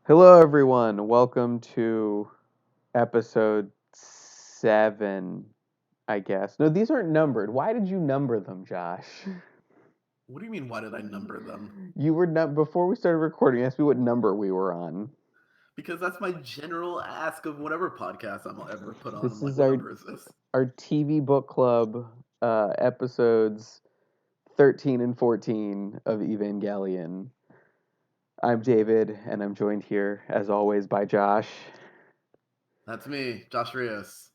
Hello, everyone. Welcome to episode 7, I guess. No, these aren't numbered. Why did you number them, Josh? What do you mean, why did I number them? You were before we started recording, you asked me what number we were on. Because that's my general ask of whatever podcast I'm ever put on. I'm This like, is what our number is this? our TV book club episodes 13 and 14 of Evangelion. I'm David, and I'm joined here, as always, by Josh. That's me, Josh Rios,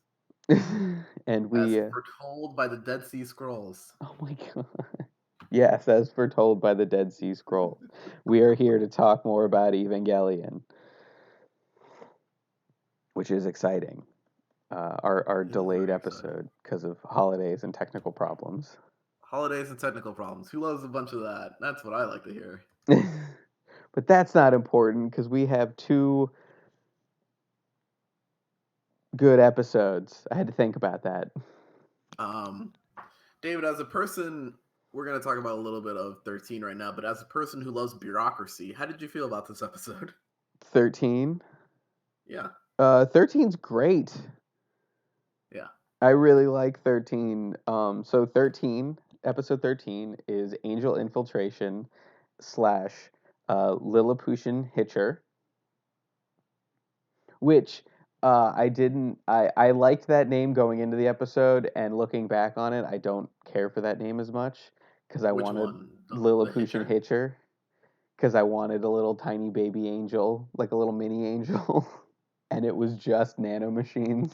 And as we, foretold by the Dead Sea Scrolls. oh my God. Yes, as foretold by the Dead Sea Scrolls. We are here to talk more about Evangelion, which is exciting. Our It is delayed very exciting. episode because of holidays and technical problems. Holidays and technical problems. Who loves a bunch of that? That's what I like to hear. But that's not important because we have two good episodes. I had to think about that. Um, David, as a person, we're going to talk about a little bit of 13 right now, but as a person who loves bureaucracy, how did you feel about this episode? 13. Yeah, 13's great. yeah. I really like 13. So 13, episode 13 is Angel Infiltration slash Lilliputian Hitcher, which I liked that name going into the episode, and looking back on it, I don't care for that name as much because I Which wanted one? The Lilliputian Hitcher? Hitcher because I wanted a little tiny baby angel, like a little mini angel, and it was just nanomachines.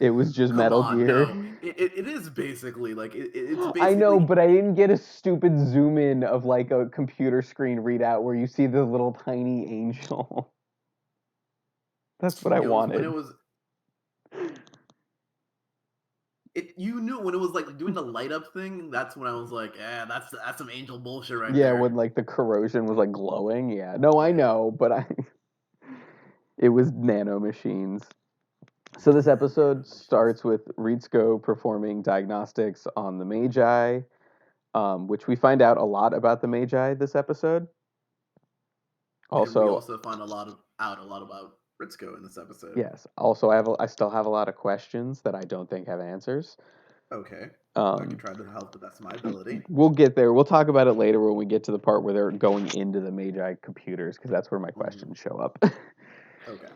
It was just Come Metal on, Gear. no. It is basically like it's I know, basically but I didn't get a stupid zoom in of like a computer screen readout where you see the little tiny angel. That's what I it was when wanted. you knew when it was like doing the light up thing. That's when I was like, that's some angel bullshit right Yeah, there. when like the corrosion was like glowing. Yeah. No, I Yeah. know, but I it was nano machines. So this episode Nano machines. starts with Ritsuko performing diagnostics on the Magi, which we find out a lot about the Magi this episode. And we Also, also find a lot about Ritsuko in this episode. yes. I still have a lot of questions that I don't think have answers. Okay. I can Um, try to help the best of my ability. we'll get there. We'll talk about it later when we get to the part where they're going into the Magi computers because that's where my Hmm. questions show up. Okay.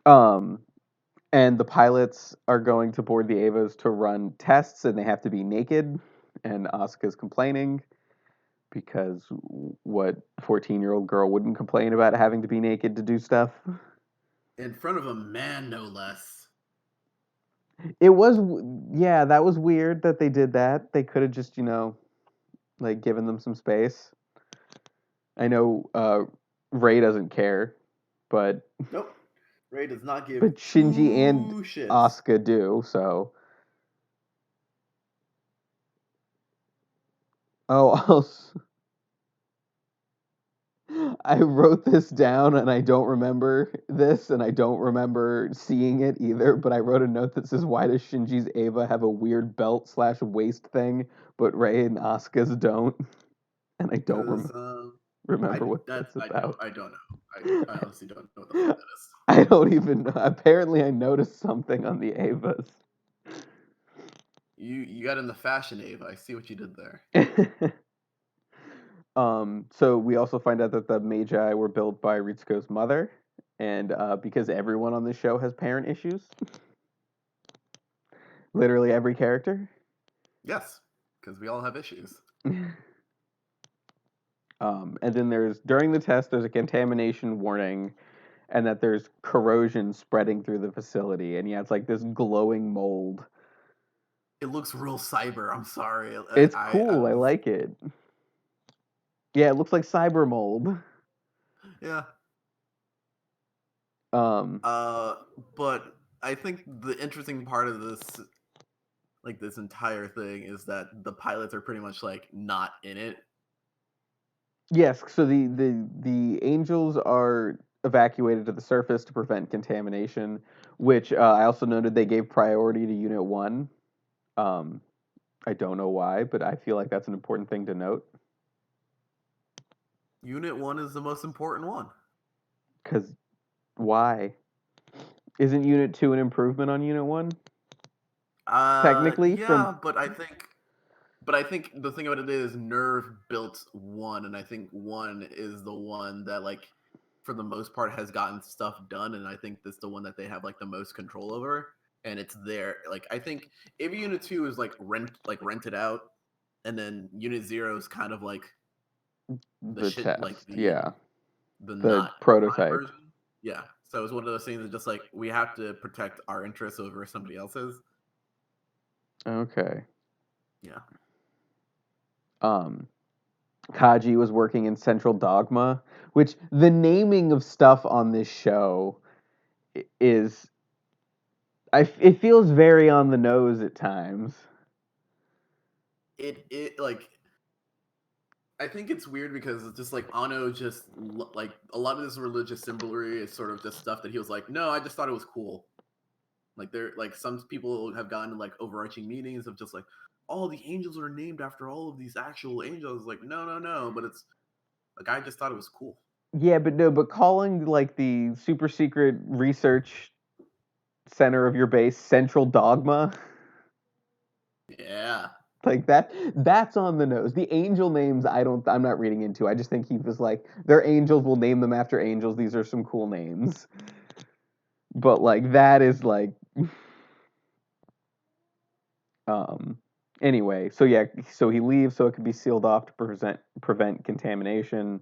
um, and the pilots are going to board the Avas to run tests, and they have to be naked. And Asuka's complaining because what 14-year-old girl wouldn't complain about having to be naked to do stuff? In front of a man, no less. It was, yeah, that was weird that they did that. They could have just, like given them some space. I know Ray doesn't care, but Nope. Ray does not give but Shinji and two shits. Asuka do. So, oh, also, I wrote this down and I don't remember this and I don't remember seeing it either, but I wrote a note that says, "Why does Shinji's Ava have a weird belt slash waist thing, but Ray and Asuka's don't?" And I don't Because remember what that's about. I don't know. I honestly don't know what the fuck that I don't even know. Apparently, I noticed something on the Avas. is. You got in the fashion, Ava. I see what you did there. So we also find out that the Magi were built by Ritsuko's mother, and because everyone on the show has parent issues, literally every character. Yes, because we all have issues. And then during the test, there's a contamination warning, and that there's corrosion spreading through the facility, and yeah, it's like this glowing mold. It looks real cyber. I'm sorry. It's I cool. I was like it. Yeah, it looks like cyber mold. yeah. Um, Uh, but I think the interesting part of this, like this entire thing, is that the pilots are pretty much like not in it. yes, so the angels are evacuated to the surface to prevent contamination, which I also noted they gave priority to Unit 1. Um, I don't know why, but I feel like that's an important thing to note. Unit 1 is the most important one. Because why? Isn't Unit 2 an improvement on Unit 1? Technically, from Yeah, but I think the thing about it is Nerve built 1, and I think 1 is the one that like for the most part has gotten stuff done, and I think that's the one that they have like the most control over, and it's there. Like I think if Unit 2 is like rented out, and then Unit 0 is kind of like the the shit like test. Yeah. the The not prime prototype. version. Yeah. So it's one of those things that just like we have to protect our interests over somebody else's. Okay. Yeah. Um, Kaji was working in Central Dogma, which the naming of stuff on this show is, it feels very on the nose at times. It like I think it's weird because it's just like Ano just like a lot of this religious symbolery is sort of just stuff that he was like, no, I just thought it was cool. Like there, like some people have gotten like overarching meanings of just like, all the angels are named after all of these actual angels. Like, no, no, no. But it's like I just thought it was cool. Yeah, but no, but calling like the super secret research center of your base Central Dogma, Yeah. like that's on the nose. The angel names I'm not reading into. I just think he was like, they're angels, we'll name them after angels. These are some cool names. But like that is like um anyway, so yeah, so he leaves so it can be sealed off to prevent contamination.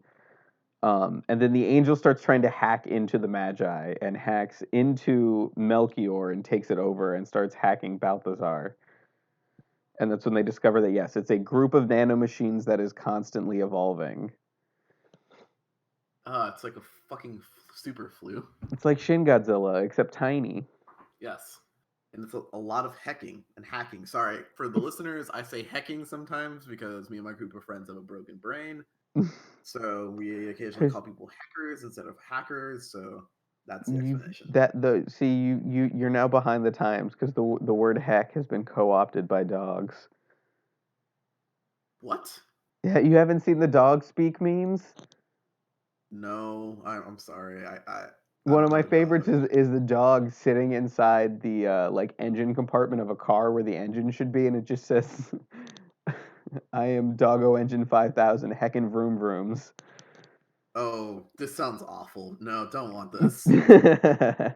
And then the angel starts trying to hack into the Magi and hacks into Melchior and takes it over and starts hacking Balthazar. And that's when they discover that yes, it's a group of nanomachines that is constantly evolving. It's like a fucking super flu. It's like Shin Godzilla, except tiny. Yes. And it's a lot of hecking and hacking. Sorry. For the listeners, I say hecking sometimes because me and my group of friends have a broken brain. So we occasionally call people hackers instead of hackers. So that's the You explanation. that the see you're now behind the times because the word heck has been co-opted by dogs. What? Yeah, you haven't seen the dog speak memes? No, I'm sorry. One I'm of my not a favorites dog. is the dog sitting inside the like engine compartment of a car where the engine should be, and it just says, "I am Doggo Engine 5000 heckin' vroom vrooms." Oh, this sounds awful. No, don't want this. It's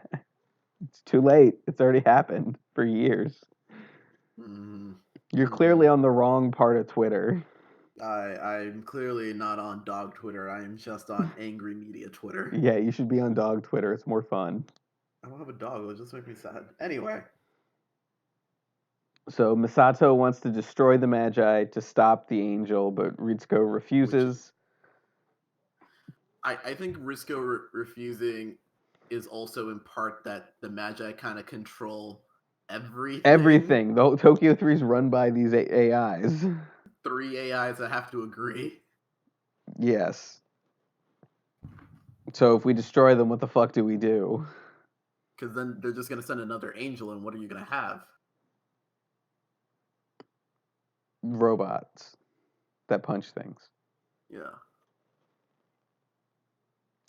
too late. It's already happened for years. You're I'm clearly good. on the wrong part of Twitter. I'm clearly not on dog Twitter. I am just on angry media Twitter. Yeah, you should be on dog Twitter. It's more fun. I don't have a dog. It'll just make me sad. Anyway, So Misato wants to destroy the Magi to stop the angel, but Ritsuko which refuses. I think Risco refusing is also in part that the Magi kind of control everything. Everything. The whole Tokyo 3 is run by these AIs. Three AIs that have to agree. Yes. So if we destroy them, what the fuck do we do? Because then they're just going to send another angel, and what are you going to have? Robots that punch things. Yeah.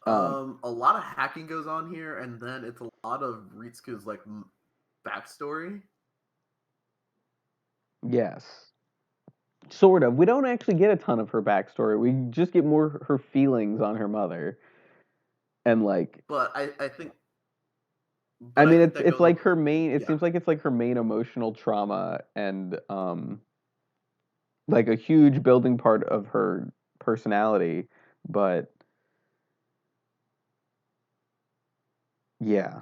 Um, A lot of hacking goes on here, and then it's a lot of Ritsuko's like backstory. yes. Sort of. We don't actually get a ton of her backstory. We just get more her feelings on her mother. And like But I think, I but I mean think it's that it's goes on. like her main it Yeah, seems like it's like her main emotional trauma and like a huge building part of her personality, but yeah.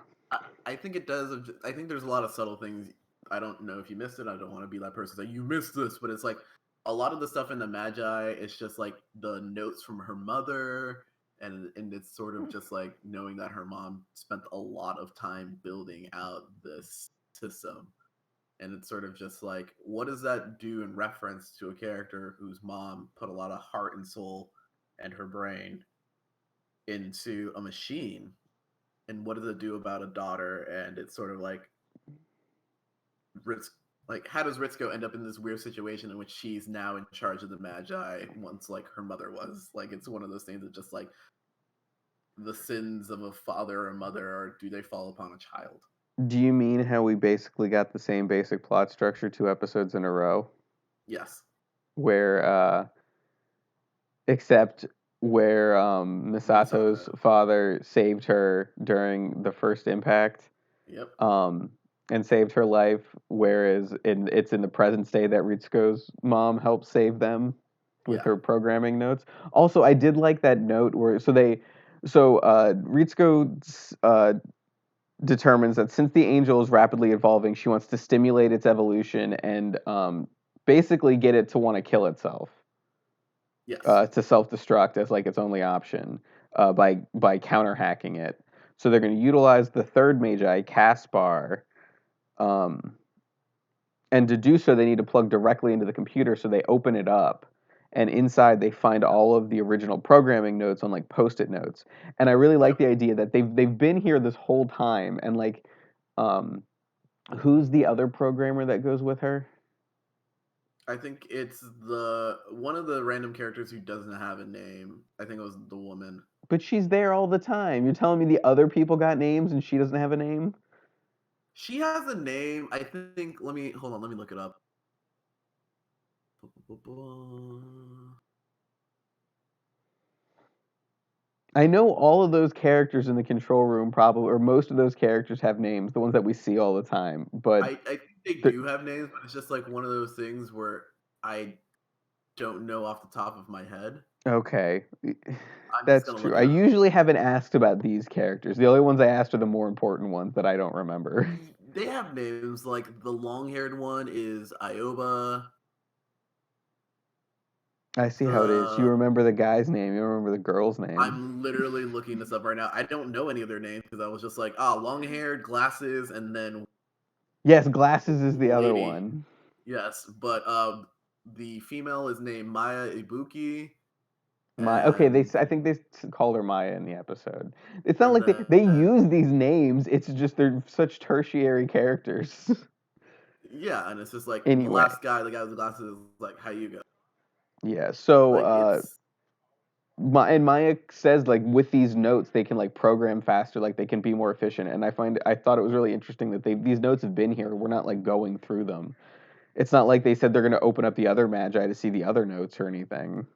I think it does. I think there's a lot of subtle things. I don't know if you missed it. I don't want to be that person that you missed this, but it's like a lot of the stuff in the Magi. It's just like the notes from her mother, and it's sort of just like knowing that her mom spent a lot of time building out this system, and it's sort of just like, what does that do in reference to a character whose mom put a lot of heart and soul and her brain into a machine, and what does it do about a daughter? And it's sort of like Like, how does Ritsuko end up in this weird situation in which she's now in charge of the Magi once like her mother was? Like, it's one of those things that just like the sins of a father or mother, or do they fall upon a child? Do you mean how we basically got the same basic plot structure 2 episodes in a row, Yes. where except where Misato's Misato. father saved her during the first impact, Yep. um, and saved her life, whereas it's in the present day that Ritsuko's mom helped save them with Yeah. her programming notes. Also, I did like that note where Ritsuko determines that since the angel is rapidly evolving, she wants to stimulate its evolution and basically get it to want to kill itself, Yes. to self-destruct as like its only option, by counter hacking it. So they're going to utilize the third Magi, Caspar, um, and to do so they need to plug directly into the computer. So they open it up, and inside they find all of the original programming notes on like post-it notes. And I really like Yep. the idea that they've been here this whole time, and like, um, who's the other programmer that goes with her? I think it's the one of the random characters who doesn't have a name. I think it was the woman. But she's there all the time. You're telling me the other people got names and she doesn't have a name? She has a name. I think. Let me hold on. Let me look it up. I know all of those characters in the control room probably, or most of those characters have names, the ones that we see all the time. But I think they the- do have names, but it's just like one of those things where I don't know off the top of my head. okay, I'm just that's gonna true. look I it up. usually haven't asked about these characters. The only ones I asked are the more important ones that I don't remember. They have names. Like the long-haired one is Ioba. I see how it is. You The remember the guy's name, you remember the girl's name. I'm literally looking this up right now. I don't know any of their names because I was just like, ah, long-haired, glasses, and then Yes, Glasses is the other lady. one. Yes, but the female is named Maya Ibuki, Okay, and I think they called her Maya in the episode. It's not and like they then use these names. It's just they're such tertiary characters. yeah, and it's just like the Anyway, last guy, the guy with the glasses, is like, how you go? yeah. So Like it's Maya says like with these notes they can like program faster, like they can be more efficient. And I thought it was really interesting that these notes have been here. We're not like going through them. It's not like they said they're going to open up the other Magi to see the other notes or anything.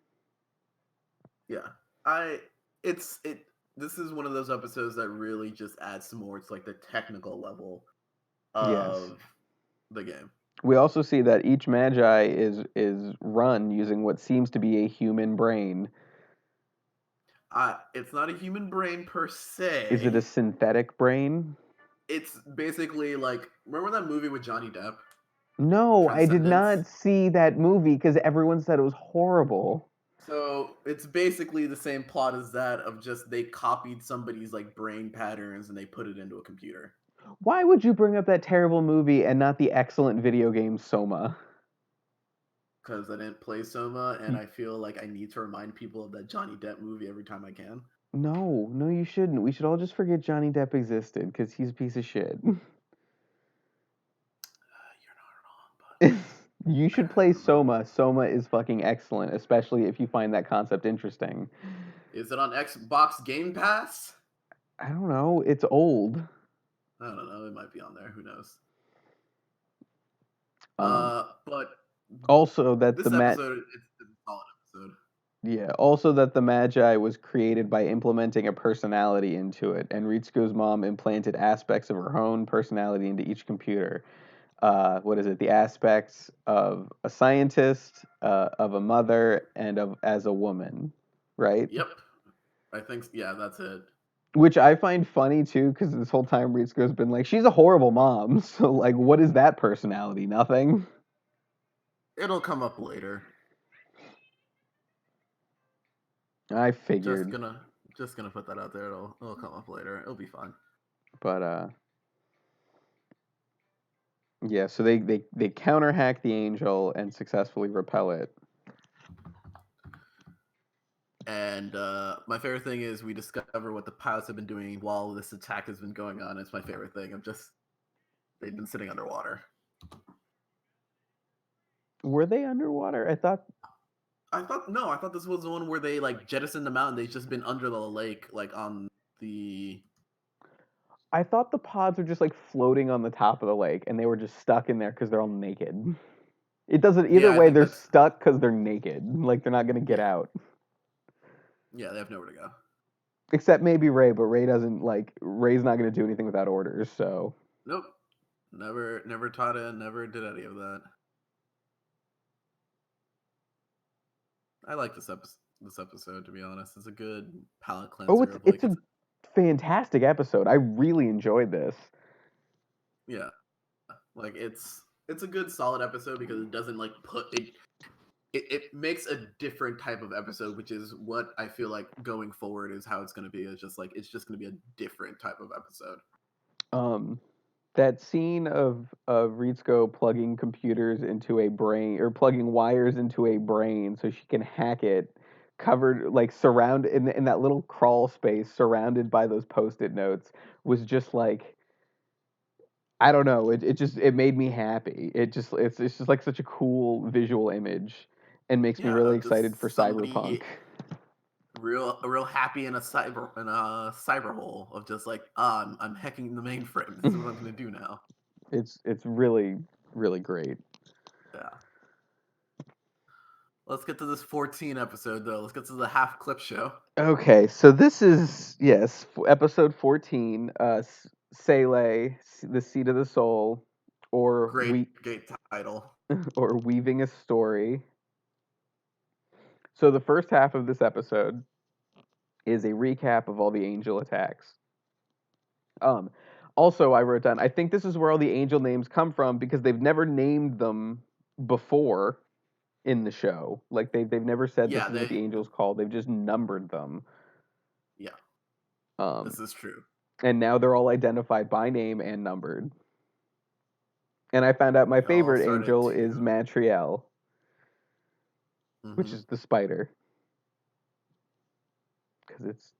yeah. I it's it. This is one of those episodes that really just adds some more. It's like the technical level Yes. of the game. We also see that each Magi is run using what seems to be a human brain. It's not a human brain per Is it a se. synthetic brain? It's basically like remember that movie with Johnny Depp, No, I did Transcendence. not see that movie because everyone said it was horrible. So it's basically the same plot as that of just they copied somebody's like brain patterns and they put it into a computer. Why would you bring up that terrible movie and not the excellent video game Soma? Because I didn't play Soma, and Y- I feel like I need to remind people of that Johnny Depp movie every time I can. No, no, you shouldn't. We should all just forget Johnny Depp existed because he's a piece of shit. You're not wrong, You but I should play don't remember. Soma. Soma is fucking excellent, especially if you find that concept interesting. Is it on Xbox Game Pass? I don't know. It's old. I don't know. It might be on there. Who knows? Um, But also that this episode, it's a solid episode. Also that the Magi was created by implementing a personality into it, and Ritsuko's mom implanted aspects of her own personality into each computer. What is it? The aspects of a scientist, of a mother, and of as a woman, right? Yep, I think yeah, that's it. Which I find funny too, because this whole time Ritsuko's been like, she's a horrible mom. So like, what is that personality? Nothing. It'll come up later. I Just figured, gonna just gonna put that out there. It'll come up later. It'll be fine. but yeah. So they counter hack the angel and successfully repel it. And my favorite thing is we discover what the pilots have been doing while this attack has been going on. It's my favorite thing. They've been sitting underwater. Were they underwater? I thought no, I thought this was the one where they like jettisoned them out and they've just been under the lake, like on the. I thought the pods were just like floating on the top of the lake, and they were just stuck in there because they're all naked. It doesn't either Yeah, I way. think They're that's stuck because they're naked. Like they're not gonna get yeah, out. yeah. They have nowhere to go. Except maybe Ray, but Ray doesn't like Ray's not gonna do anything without orders. So Nope, never taught it, never did any of that. I like this episode. This episode, to be honest, it's a good palate oh, cleanser it's of it's like a it's fantastic episode. I really enjoyed this. yeah, like it's a good solid episode because it doesn't like put it. It makes a different type of episode, which is what I feel like going forward is how it's going to be. It's just going to be a different type of episode. Um, that scene of Ritsuko plugging computers into a brain or plugging wires into a brain so she can hack it, covered like surround in that little crawl space surrounded by those post-it notes was just like I don't know. It made me happy. It's just like such a cool visual image and makes me Yeah, really of excited for just Cyberpunk. somebody real happy in a cyber hole of just like I'm hacking the mainframe. This is what I'm going to do now. It's really really great. Yeah. Let's get to this 14 episode though. Let's get to the half clip show. Okay, so this is yes, episode 14, Sele, the seed of the soul, or Great, we great title. or weaving a story. So the first half of this episode is a recap of all the angel attacks. Um, Also, I wrote down. I think this is where all the angel names come from because they've never named them before in the show. Like they've never said this Yeah, is what the angels called. They've just numbered them. yeah, Um, this is true. and now they're all identified by name and numbered. And I found out And my they all favorite started angel is to. Matriel, which Hmm. is the spider, because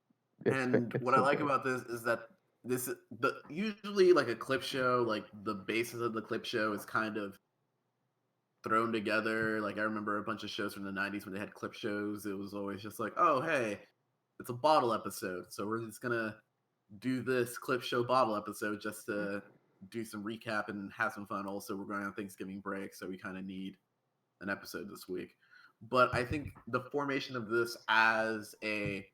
And it's what I so like good. about this is that this is the usually like a clip show, like the basis of the clip show is kind of thrown together. Like I remember a bunch of shows from the '90s when they had clip shows. It was always just like, oh hey, it's a bottle episode, so we're just gonna do this clip show bottle episode just to do some recap and have some fun. Also, we're going on Thanksgiving break, so we kind of need an episode this week. But I think the formation of this as a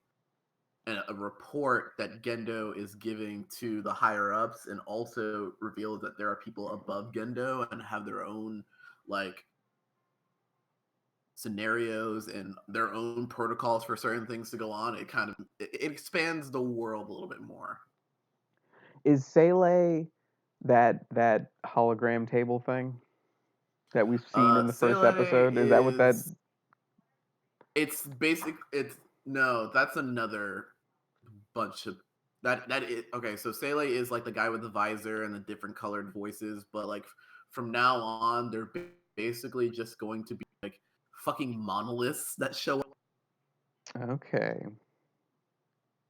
report that Gendo is giving to the higher ups and also reveals that there are people above Gendo and have their own like scenarios and their own protocols for certain things to go on. It expands the world a little bit more. Is Sele that hologram table thing that we've seen in the first Sele episode? Is that what that? is it's basic. It's no, that's another bunch of that is okay. So Sele is like the guy with the visor and the different colored voices, but like from now on, they're basically just going to be like fucking monoliths that show up, Okay,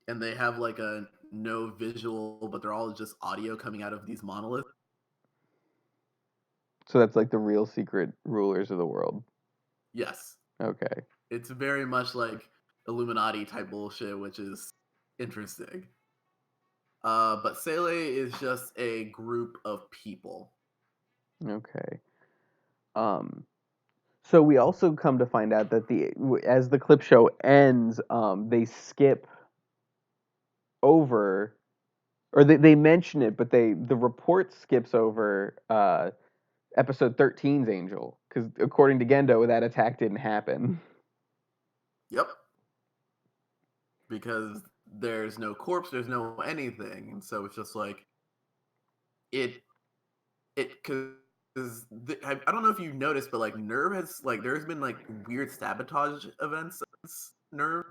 and they have like a no visual, but they're all just audio coming out of these monoliths. so that's like the real secret rulers of the world. Yes, Okay, it's very much like Illuminati type bullshit, which is interesting. But Sele is just a group of people. okay. Um, so we also come to find out that as the clip show ends, they skip over or they mention it, but the report skips over episode 13's angel because according to Gendo, that attack didn't happen. Yep, because there's no corpse, there's no anything, and so it's just like it because I don't know if you noticed, but like Nerve has like there's been like weird sabotage events since Nerve.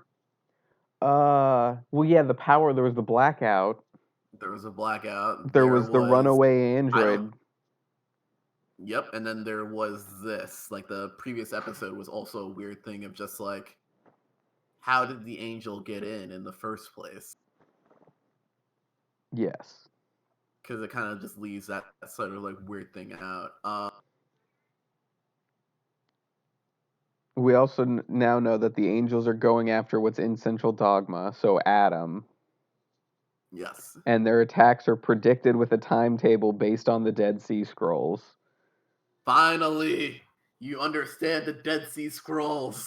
Well, yeah, the power. There was the blackout. There was a blackout. There There was the was runaway I don't. android. Yep, and then there was this. Like the previous episode was also a weird thing of just like how did the angel get in the first place? Yes. Because it kind of just leaves that sort of like weird thing out. We also now know that the angels are going after what's in Central Dogma, so Adam, Yes. and their attacks are predicted with a timetable based on the Dead Sea Scrolls. Finally, you understand the Dead Sea Scrolls.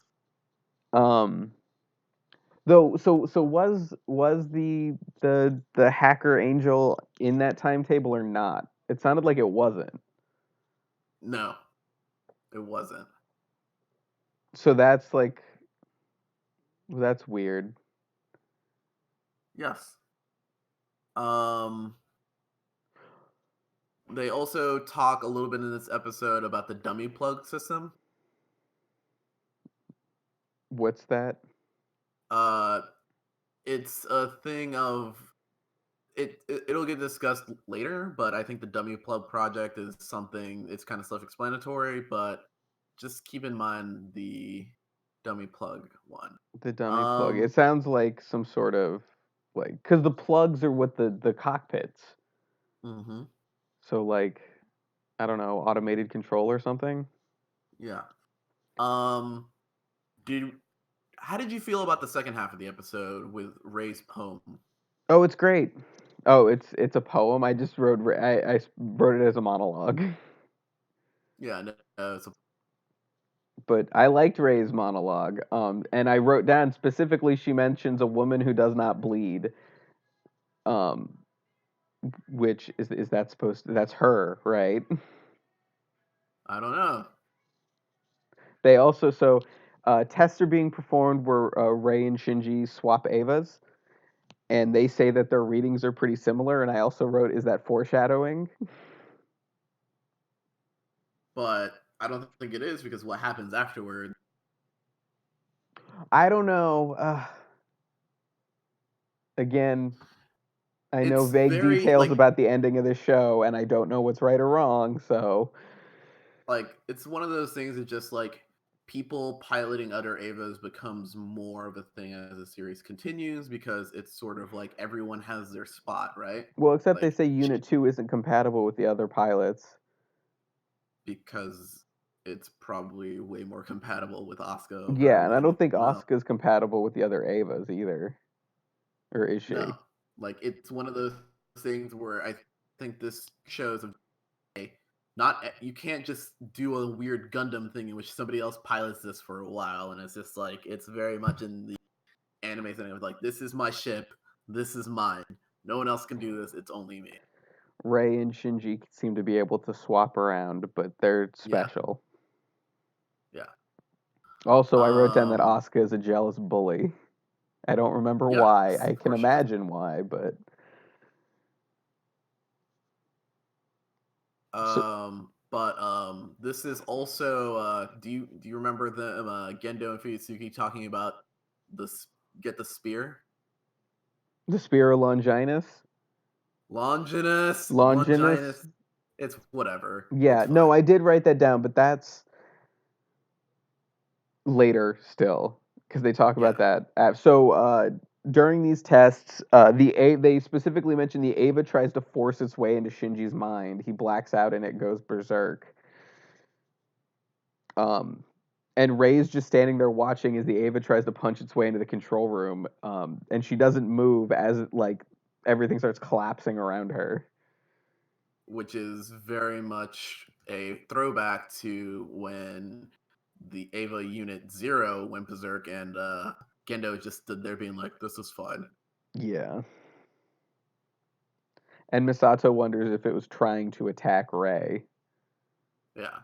Um, though, so was the hacker angel in that timetable or not? It sounded like it wasn't. No, it wasn't. So that's weird. Yes. Um, they also talk a little bit in this episode about the dummy plug system. What's that? Uh, it's a thing of it'll get discussed later, but I think the dummy plug project is something. It's kind of self-explanatory, but just keep in mind the dummy plug one. The dummy plug. It Um, sounds like some sort of like because the plugs are with the cockpits. mhm, So like I don't know, automated control or something. yeah. Um, did how did you feel about the second half of the episode with Ray's poem? Oh, it's great. Oh, it's a poem. I just I wrote it as a monologue. Yeah, no, it's a, But I liked Ray's monologue. And I wrote down specifically she mentions a woman who does not bleed. Um, which is that supposed to, that's her, right? I don't know, They also tests are being performed where Ray and Shinji swap Avas, and they say that their readings are pretty similar. And I also wrote, is that foreshadowing? but I don't think it is because what happens afterward. I don't know. Again, I know It's vague very details about the ending of the show, and I don't know what's right or wrong. So it's one of those things that just like people piloting other Avas becomes more of a thing as the series continues because it's sort of like everyone has their spot, right? well, except they Like say Unit 2 isn't compatible with the other pilots. because it's probably way more compatible with Asuka over Yeah, and I don't think anyone else. Asuka's compatible with the other Avas either. Or is No, she? like it's one of those things where I think this shows not you can't just do a weird Gundam thing in which somebody else pilots this for a while, and it's just like it's very much in the anime thing of like this is my ship, this is mine. No one else can do this. It's only me. Ray and Shinji seem to be able to swap around, but they're Yeah, special. yeah. Also, I wrote down that Um, Asuka is a jealous bully. I don't remember yeah, why. I of can course she is. imagine why, but so This is also. Do you remember the Gendo and Fuyutsuki talking about this? Get the spear, the Spear of Longinus. Longinus, Longinus. Longinus. It's whatever. It's Yeah, no, fine. I did write that down, but that's later still because they talk Yeah, about that. During these tests, they specifically mention the Ava tries to force its way into Shinji's mind. He blacks out and it goes berserk. Um, and Ray's just standing there watching as the Ava tries to punch its way into the control room. And she doesn't move as like everything starts collapsing around her. which is very much a throwback to when the Ava Unit Zero went berserk and Gendo just stood there being like, "This is fine." Yeah. And Misato wonders if it was trying to attack Ray. Yeah,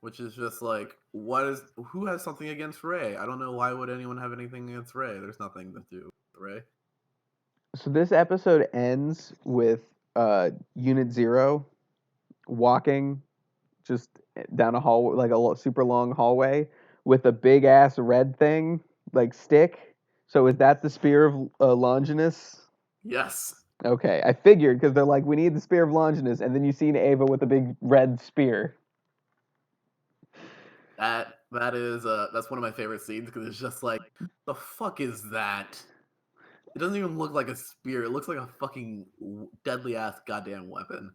which is just like, what is who has something against Ray? I don't know why would anyone have anything against Ray. There's nothing to do with Ray. So this episode ends with Unit Zero walking just down a hall, like a super long hallway, with a big ass red thing, like stick. So is that the spear of Longinus? Yes, Okay, I figured because they're like, we need the spear of Longinus, and then you see an Ava with a big red spear. that's one of my favorite scenes because it's just like, the fuck is that? It doesn't even look like a spear. It looks like a fucking deadly ass goddamn weapon.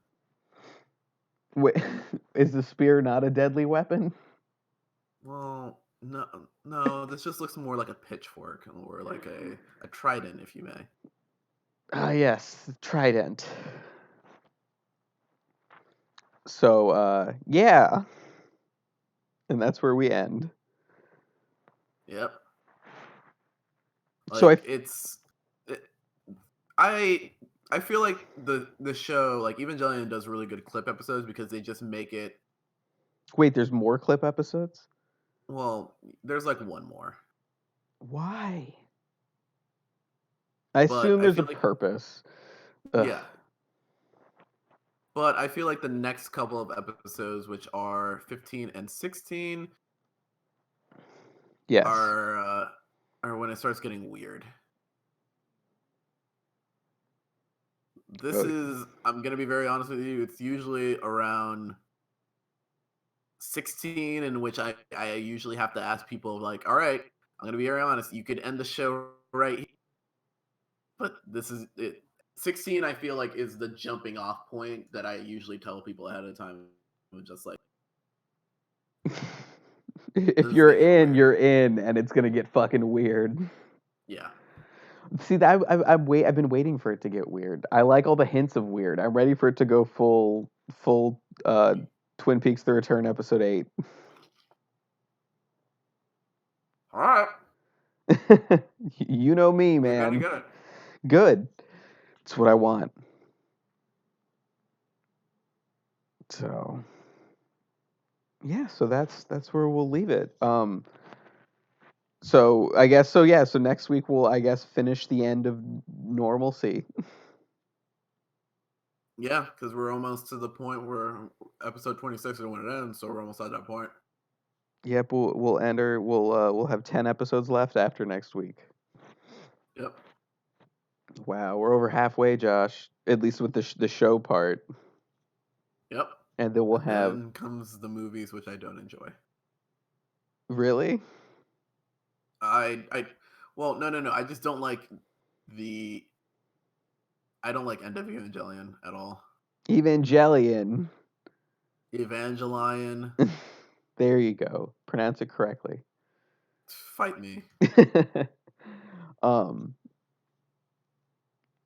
Wait, is the spear not a deadly weapon? Well, No, no, this just looks more like a pitchfork or like a trident, if you may. Ah, yes, Trident. So, yeah, and that's where we end. Yep. So Like it, I I feel like the show like Evangelion does really good clip episodes because they just make it. wait, there's more clip episodes? Well, there's like one more, Why? I but assume I there's a feel like purpose. Ugh. yeah, but I feel like the next couple of episodes, which are 15 and 16, Yes. are when it starts getting weird. This Oh, is I'm gonna be very honest with you. It's usually around 16 in which I usually have to ask people like, all right, I'm gonna be very honest. You could end the show right here, but this is it. 16 I feel like is the jumping off point that I usually tell people ahead of time. I'm just like if this is gonna get weird. you're in, and it's gonna get fucking weird. Yeah. See, I've been waiting for it to get weird. I like all the hints of weird. I'm ready for it to go full Twin Peaks: The Return, episode 8. All right. You know me, You're gonna man. get it. Good. It's what I want. So yeah, so that's where we'll leave it. So I guess so. Yeah. So next week we'll, I guess, finish the end of normalcy. Yeah, because we're almost to the point where episode 26 is when it ends, so we're almost at that point. Yep. We'll enter. We'll have 10 episodes left after next week. Yep. Wow, we're over halfway, Josh. At least with the show part, Yep. and then we'll And have then comes the movies, which I don't enjoy. really I well, no. I just don't like the I don't like End of Evangelion at all. Evangelion. Evangelion, There you go. Pronounce it correctly. fight me. um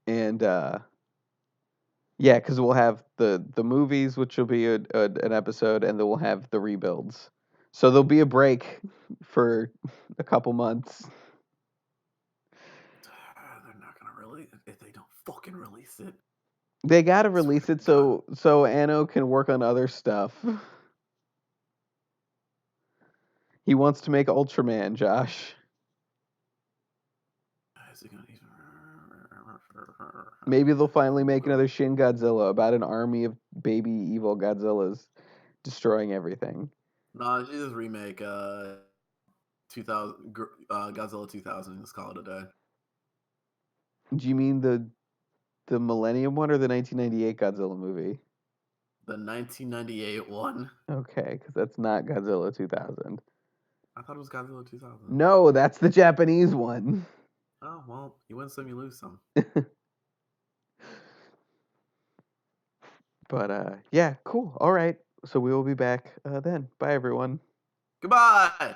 and yeah, because we'll have the movies, which will be an episode, and then we'll have the rebuilds. So there'll be a break for a couple months. They're not gonna release if they don't fucking release it. They gotta I swear release to it God. so Anno can work on other stuff. He wants to make Ultraman, Josh. Is it gonna even Maybe they'll finally make another Shin Godzilla about an army of baby evil Godzillas destroying everything. Nah, you just remake 2000 Godzilla 2000. Let's call it a day. Do you mean the Millennium one or the 1998 Godzilla movie? The 1998 one. Okay, because that's not Godzilla 2000. I thought it was Godzilla 2000. No, that's the Japanese one. Oh well, you win some, you lose some. But yeah, cool. All right. So we will be back then. Bye, everyone. Goodbye.